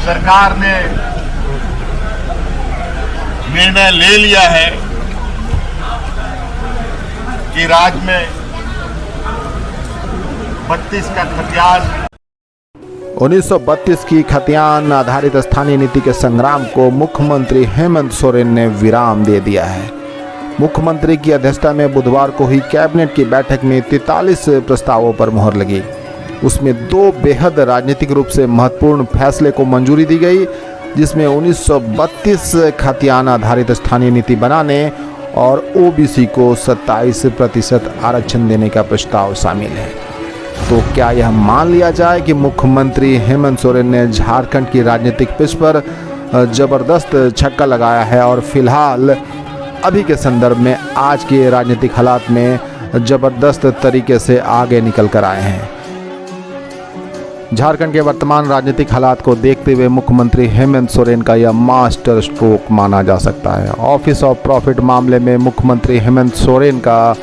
सरकार ने निर्णय ले लिया है कि राज्य में 32 का खतियान 1932 की खतियान आधारित स्थानीय नीति के संग्राम को मुख्यमंत्री हेमंत सोरेन ने विराम दे दिया है। मुख्यमंत्री की अध्यक्षता में बुधवार को हुई कैबिनेट की बैठक में 43 प्रस्तावों पर मुहर लगी। उसमें 2 बेहद राजनीतिक रूप से महत्वपूर्ण फैसले को मंजूरी दी गई, जिसमें 1932 खतियान आधारित स्थानीय नीति बनाने और ओबीसी को 27% आरक्षण देने का प्रस्ताव शामिल है। तो क्या यह मान लिया जाए कि मुख्यमंत्री हेमंत सोरेन ने झारखंड की राजनीतिक पिच पर जबरदस्त छक्का लगाया है और फिलहाल अभी के संदर्भ में आज के राजनीतिक हालात में जबरदस्त तरीके से आगे निकल कर आए हैं। झारखंड के वर्तमान राजनीतिक हालात को देखते हुए मुख्यमंत्री हेमंत सोरेन का यह मास्टर स्ट्रोक माना जा सकता है। ऑफिस ऑफ प्रॉफिट मामले में मुख्यमंत्री हेमंत सोरेन का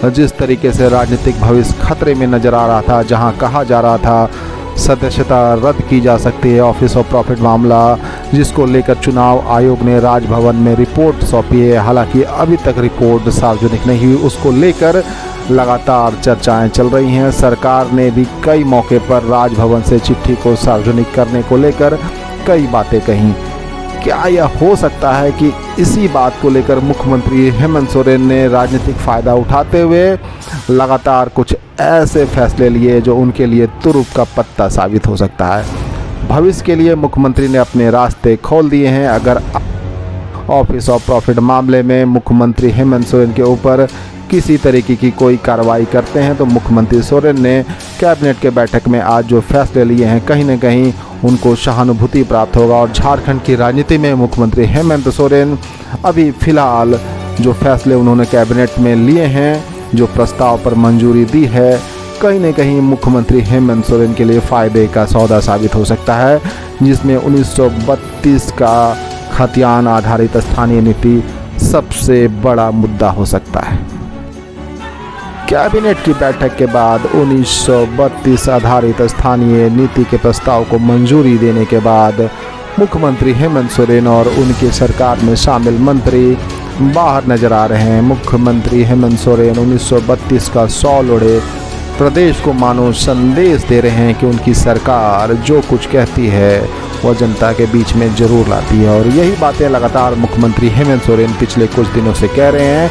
जिस तरीके से राजनीतिक भविष्य खतरे में नजर आ रहा था, जहां कहा जा रहा था सदस्यता रद्द की जा सकती है, ऑफिस ऑफ प्रॉफिट मामला जिसको लेकर चुनाव आयोग ने राजभवन में रिपोर्ट सौंपी है, हालांकि अभी तक रिपोर्ट सार्वजनिक नहीं हुई, उसको लेकर लगातार चर्चाएं चल रही हैं। सरकार ने भी कई मौके पर राजभवन से चिट्ठी को सार्वजनिक करने को लेकर कई बातें कहीं। क्या यह हो सकता है कि इसी बात को लेकर मुख्यमंत्री हेमंत सोरेन ने राजनीतिक फ़ायदा उठाते हुए लगातार कुछ ऐसे फैसले लिए जो उनके लिए तुरुप का पत्ता साबित हो सकता है। भविष्य के लिए मुख्यमंत्री ने अपने रास्ते खोल दिए हैं। अगर ऑफिस ऑफ प्रॉफिट मामले में मुख्यमंत्री हेमंत सोरेन के ऊपर किसी तरीके की कोई कार्रवाई करते हैं तो मुख्यमंत्री सोरेन ने कैबिनेट के बैठक में आज जो फैसले लिए हैं कहीं न कहीं उनको सहानुभूति प्राप्त होगा और झारखंड की राजनीति में मुख्यमंत्री हेमंत सोरेन अभी फिलहाल जो फैसले उन्होंने कैबिनेट में लिए हैं, जो प्रस्ताव पर मंजूरी दी है, कहीं न कहीं मुख्यमंत्री हेमंत सोरेन के लिए फ़ायदे का सौदा साबित हो सकता है, जिसमें 1932 का खतियान आधारित स्थानीय नीति सबसे बड़ा मुद्दा हो सकता है। कैबिनेट की बैठक के बाद 1932 आधारित स्थानीय नीति के प्रस्ताव को मंजूरी देने के बाद मुख्यमंत्री हेमंत सोरेन और उनकी सरकार में शामिल मंत्री बाहर नजर आ रहे हैं। मुख्यमंत्री हेमंत सोरेन 1932 का शॉल ओढ़े प्रदेश को मानो संदेश दे रहे हैं कि उनकी सरकार जो कुछ कहती है वह जनता के बीच में जरूर लाती है और यही बातें लगातार मुख्यमंत्री हेमंत सोरेन पिछले कुछ दिनों से कह रहे हैं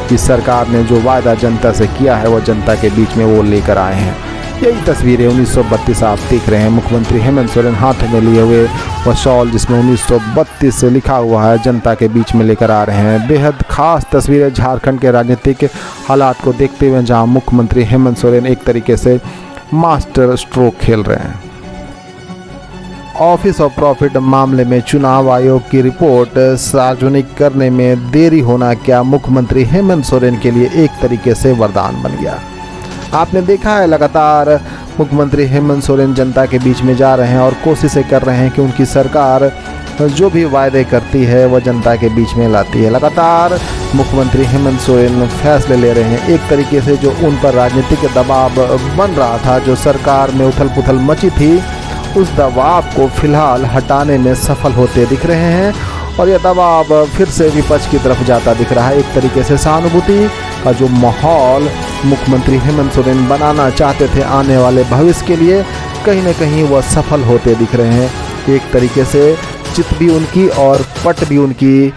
कि सरकार ने जो वायदा जनता से किया है वह जनता के बीच में वो लेकर आए हैं। यही तस्वीरें 1932 आप देख रहे हैं। मुख्यमंत्री हेमंत सोरेन हाथ में लिए हुए वह शॉल जिसमें 1932 से लिखा हुआ है जनता के बीच में लेकर आ रहे हैं। बेहद खास तस्वीरें झारखंड के राजनीतिक हालात को देखते हुए जहां मुख्यमंत्री हेमंत सोरेन एक तरीके से मास्टर स्ट्रोक खेल रहे हैं। ऑफिस ऑफ प्रॉफिट मामले में चुनाव आयोग की रिपोर्ट सार्वजनिक करने में देरी होना क्या मुख्यमंत्री हेमंत सोरेन के लिए एक तरीके से वरदान बन गया। आपने देखा है लगातार मुख्यमंत्री हेमंत सोरेन जनता के बीच में जा रहे हैं और कोशिशें कर रहे हैं कि उनकी सरकार जो भी वायदे करती है वह जनता के बीच में लाती है। लगातार मुख्यमंत्री हेमंत सोरेन फैसले ले रहे हैं एक तरीके से जो उन पर राजनीतिक दबाव बन रहा था, जो सरकार में उथल पुथल मची थी, उस दबाव को फिलहाल हटाने में सफल होते दिख रहे हैं और यह दबाव फिर से विपक्ष की तरफ जाता दिख रहा है। एक तरीके से सहानुभूति का जो माहौल मुख्यमंत्री हेमंत सोरेन बनाना चाहते थे आने वाले भविष्य के लिए, कहीं न कहीं वह सफल होते दिख रहे हैं। एक तरीके से चित भी उनकी और पट भी उनकी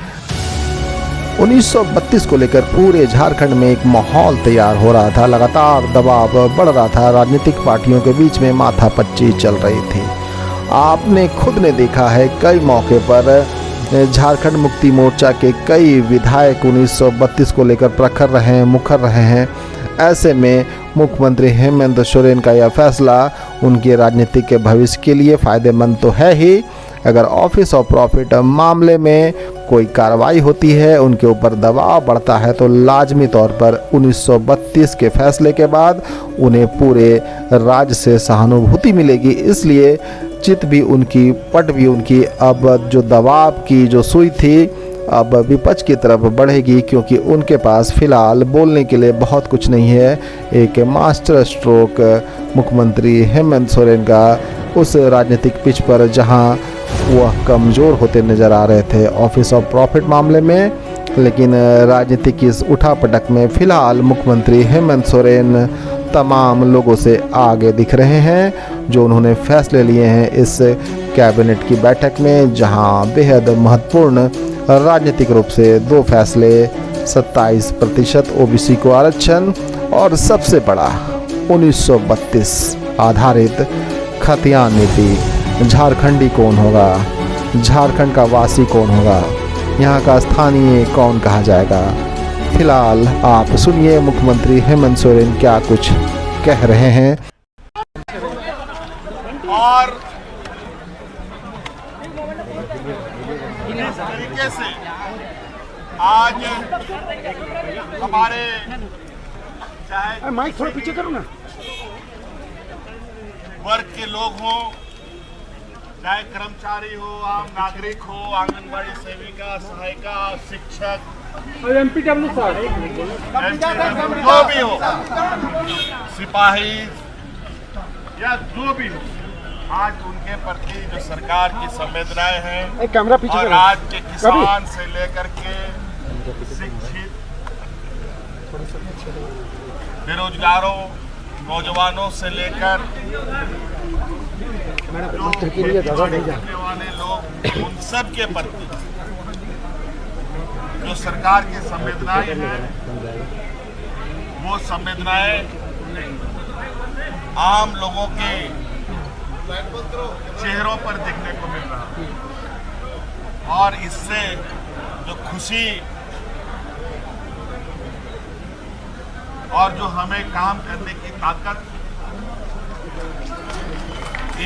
1932 को लेकर पूरे झारखंड में एक माहौल तैयार हो रहा था। लगातार दबाव बढ़ रहा था, राजनीतिक पार्टियों के बीच में माथापच्ची चल रही थी। आपने खुद ने देखा है कई मौके पर झारखंड मुक्ति मोर्चा के कई विधायक 1932 को लेकर प्रखर रहे हैं, मुखर रहे हैं। ऐसे में मुख्यमंत्री हेमंत सोरेन का यह फैसला उनके राजनीतिक के भविष्य के लिए फ़ायदेमंद तो है ही। अगर ऑफिस ऑफ प्रॉफिट मामले में कोई कार्रवाई होती है, उनके ऊपर दबाव बढ़ता है, तो लाजमी तौर पर 1932 के फैसले के बाद उन्हें पूरे राज्य से सहानुभूति मिलेगी। इसलिए चित भी उनकी, पट भी उनकी, अब जो दबाव की जो सुई थी अब विपक्ष की तरफ बढ़ेगी, क्योंकि उनके पास फिलहाल बोलने के लिए बहुत कुछ नहीं है। एक मास्टर स्ट्रोक मुख्यमंत्री हेमंत सोरेन का उस राजनीतिक पिच पर जहां वह कमज़ोर होते नज़र आ रहे थे ऑफिस ऑफ प्रॉफिट मामले में। लेकिन राजनीति की इस उठापटक में फ़िलहाल मुख्यमंत्री हेमंत सोरेन तमाम लोगों से आगे दिख रहे हैं जो उन्होंने फैसले लिए हैं इस कैबिनेट की बैठक में, जहां बेहद महत्वपूर्ण राजनीतिक रूप से 2 फैसले 27% ओबीसी को आरक्षण और सबसे बड़ा 1932 आधारित खतियान नीति। झारखंडी कौन होगा, झारखंड का वासी कौन होगा, यहाँ का स्थानीय कौन कहा जाएगा। फिलहाल आप सुनिए मुख्यमंत्री हेमंत सोरेन क्या कुछ कह रहे हैं। और इस तरीके से आज हमारे चाहे माइक थोड़ा पीछे करो ना, वर्ग के लोग हों, चाहे कर्मचारी हो, आम नागरिक हो, आंगनबाड़ी सेविका, सहायिका, शिक्षक, एमपीडब्ल्यू सर, जो भी हो, सिपाही या जो भी हो, आज उनके प्रति जो सरकार की संवेदनाएं हैं कैमरा पीछे और करो। आज के किसान से लेकर के शिक्षित, बेरोजगारों, नौजवानों से लेकर जो करने वाले लोग, उन सब के प्रति जो सरकार की संवेदनाएं हैं, वो संवेदनाएं आम लोगों के चेहरों पर देखने को मिल रहा है। और इससे जो खुशी और जो हमें काम करने की ताकत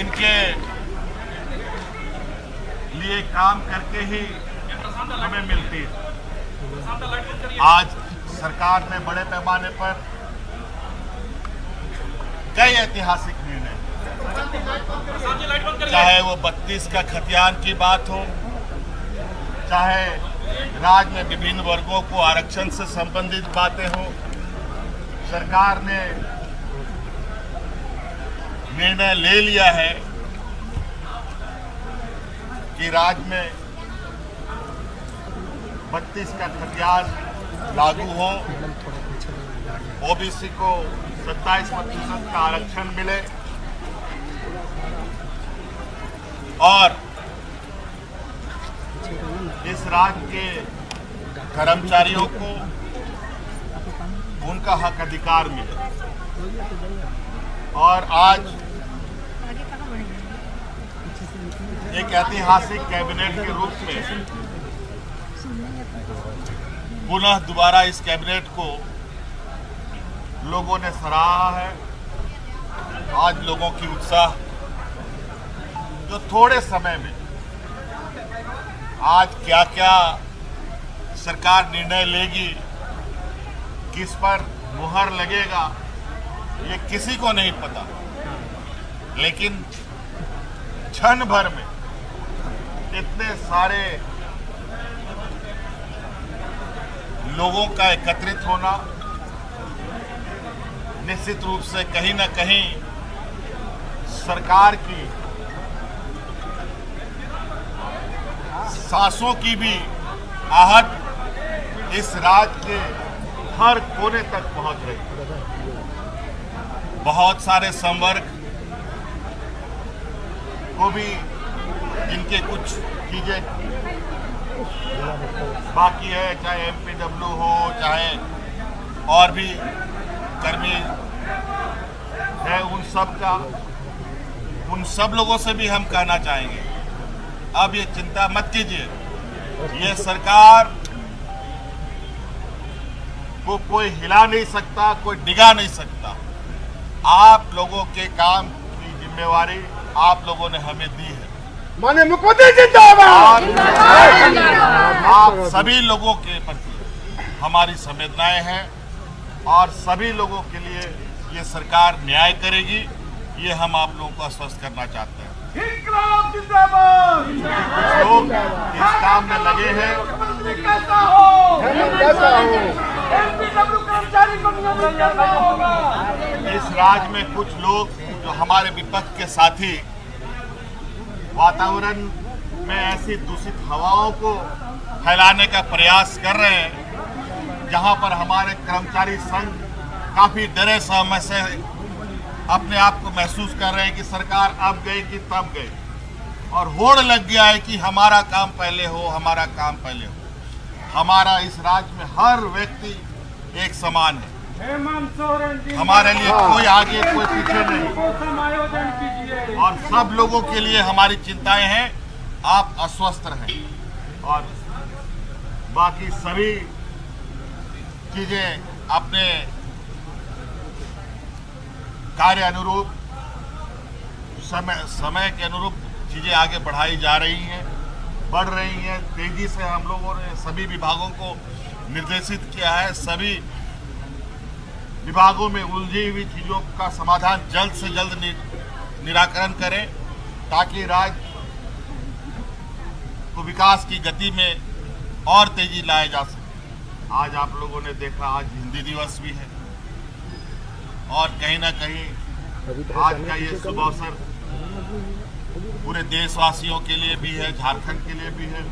इनके लिए काम करके ही हमें मिलती है। आज सरकार ने बड़े पैमाने पर कई ऐतिहासिक निर्णय, चाहे वो 32 का खतियान की बात हो, चाहे राज्य में विभिन्न वर्गों को आरक्षण से संबंधित बातें हो, सरकार ने निर्णय ले लिया है कि राज्य में 32 का खतियान लागू हो, ओबीसी को 27% का आरक्षण मिले और इस राज्य के कर्मचारियों को उनका हक अधिकार मिले। और आज एक ऐतिहासिक कैबिनेट के रूप में पुनः दोबारा इस कैबिनेट को लोगों ने सराहा है। आज लोगों की उत्साह जो थोड़े समय में आज क्या क्या सरकार निर्णय लेगी, किस पर मुहर लगेगा, ये किसी को नहीं पता, लेकिन क्षण भर में इतने सारे लोगों का एकत्रित होना निश्चित रूप से कहीं ना कहीं सरकार की सांसों की भी आहट इस राज्य के हर कोने तक पहुंच रही। बहुत सारे संवर्ग को भी जिनके कुछ चीजें बाकी है, चाहे एमपीडब्ल्यू हो, चाहे और भी कर्मी है, उन सब लोगों से भी हम कहना चाहेंगे, अब ये चिंता मत कीजिए, ये सरकार को कोई हिला नहीं सकता, कोई डिगा नहीं सकता। आप लोगों के काम की जिम्मेवारी आप लोगों ने हमें दी है। माननीय मुख्यमंत्री जिंदाबाद। आप सभी लोगों के प्रति हमारी संवेदनाएं हैं और सभी लोगों के लिए ये सरकार न्याय करेगी, ये हम आप लोगों को आश्वस्त करना चाहते हैं। लोग इस काम में लगे हैं। इस राज्य में कुछ लोग जो हमारे विपक्ष के साथी वातावरण में ऐसी दूषित हवाओं को फैलाने का प्रयास कर रहे हैं, जहां पर हमारे कर्मचारी संघ काफी डरे समय से अपने आप को महसूस कर रहे हैं कि सरकार अब गई कि तब गई, और होड़ लग गया है कि हमारा काम पहले हो, हमारा काम पहले हो। हमारा इस राज्य में हर व्यक्ति एक समान है, हेमंत सोरेन जी हमारे लिए कोई आगे कोई पीछे नहीं, को समायोजन कीजिए। और सब लोगों के लिए हमारी चिंताएं हैं। आप अस्वस्थ रहें और बाकी सभी चीजें अपने कार्य अनुरूप समय के अनुरूप चीजें आगे बढ़ाई जा रही हैं, बढ़ रही हैं तेजी से। हम लोगों ने सभी विभागों को निर्देशित किया है, सभी विभागों में उलझी हुई चीजों का समाधान जल्द से जल्द निराकरण करें, ताकि राज्य को विकास की गति में और तेजी लाया जा सके। आज आप लोगों ने देखा, आज हिंदी दिवस भी है, और कहीं ना कहीं आज का ये शुभ अवसर पूरे देशवासियों के लिए भी है, झारखंड के लिए भी है,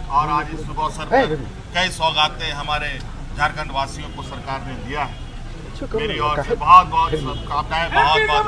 और आज इस शुभ अवसर पर कई सौगातें हमारे झारखंड वासियों को सरकार ने दिया है। मेरी ओर से बहुत बहुत शुभकामनाएं, बहुत बहुत